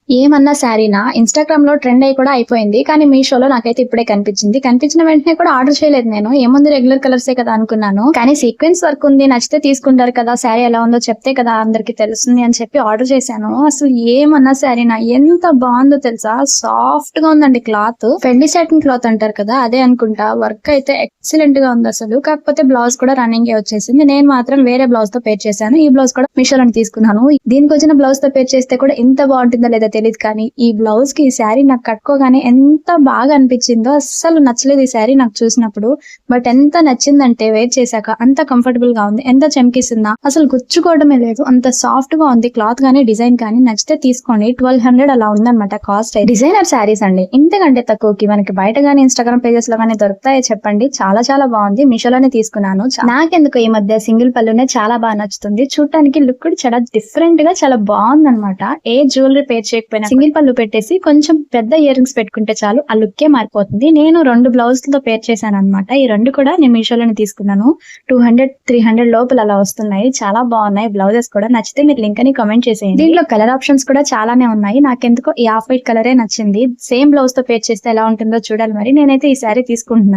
ఏమన్నా శారీనా ఇన్‌స్టాగ్రామ్ లో ట్రెండ్ అయ్యి కూడా అయిపోయింది. కానీ మీషోలో నాకైతే ఇప్పుడే కనిపించింది. కనిపించిన వెంటనే కూడా ఆర్డర్ చేయలేదు నేను. ఏముంది రెగ్యులర్ కలర్సే కదా అనుకున్నాను. కానీ సీక్వెన్స్ వర్క్ ఉంది, నచ్చితే తీసుకుంటారు కదా, శారీ ఎలా ఉందో చెప్తే కదా అందరికి తెలుస్తుంది అని చెప్పి ఆర్డర్ చేశాను. అసలు ఏమన్నా శారీనా ఎంత బాగుందో తెలుసా, సాఫ్ట్ గా ఉందండి క్లాత్. ఫెండి సాటిన్ క్లాత్ అంటారు కదా, అదే అనుకుంటా. వర్క్ అయితే ఎక్సలెంట్ గా ఉంది అసలు. కాకపోతే బ్లౌజ్ కూడా రన్నింగ్ వచ్చేసింది. నేను మాత్రం వేరే బ్లౌజ్ తో పేర్ చేశాను. ఈ బ్లౌజ్ కూడా మీషోలో తీసుకున్నాను. దీనికి వచ్చిన బ్లౌజ్ తో పేర్ చేస్తే కూడా ఇంత బాగుంటుందో లేదా తెలియదు, కానీ ఈ బ్లౌజ్ కి ఈ శారీ నాకు కట్టుకోగానే ఎంత బాగా అనిపించిందో. అస్సలు నచ్చలేదు ఈ శారీ నాకు చూసినప్పుడు, బట్ ఎంత నచ్చిందంటే వేర్ చేశాక అంత కంఫర్టబుల్ గా ఉంది. ఎంత చెంకిస్తుందా, అసలు గుచ్చుకోవడమే లేదు, అంత సాఫ్ట్ గా ఉంది. క్లాత్ గానీ డిజైన్ కానీ నచ్చితే తీసుకోండి. 1200 అలా ఉందన్నమాట కాస్ట్. డిజైనర్ శారీస్ అండి, ఇంతకంటే తక్కువకి మనకి బయట గానీ ఇన్స్టాగ్రామ్ పేజెస్ లో గానీ దొరుకుతాయో చెప్పండి. చాలా చాలా బాగుంది. మీషోలోనే తీసుకున్నాను. నాకెందుకు ఈ మధ్య సింగిల్ పళ్ళునే చాలా బాగా నచ్చుతుంది. చూడటానికి లుక్ కూడా చాలా డిఫరెంట్ గా చాలా బాగుంది అనమాట. ఏ జ్యువెలరీ పేర్ చేయకపోయినా సింగిల్ పళ్ళు పెట్టేసి కొంచెం పెద్ద ఇయర్ రింగ్స్ పెట్టుకుంటే చాలు, ఆ లుక్కే మారిపోతుంది. నేను 2 బ్లౌజులతో పేర్ చేశాను అనమాట. ఈ 2 కూడా నేను మీషోలోనే తీసుకున్నాను. 200-300 లోపల అలా వస్తున్నాయి. చాలా బాగున్నాయి బ్లౌజెస్ కూడా. నచ్చితే మీరు లింక్ అని కామెంట్ చేసేయండి. దీంట్లో కలర్ ఆప్షన్స్ కూడా చాలానే ఉన్నాయి. నాకెందుకో ఈ ఆఫ్ వైట్ కలరే నచ్చింది. సేమ్ బ్లౌజ్ తో పేర్ చేస్తే ఎలా ఉంటుందో చూడాలి. మరి నేనైతే ఈ శారీ తీసుకుంటున్నాను.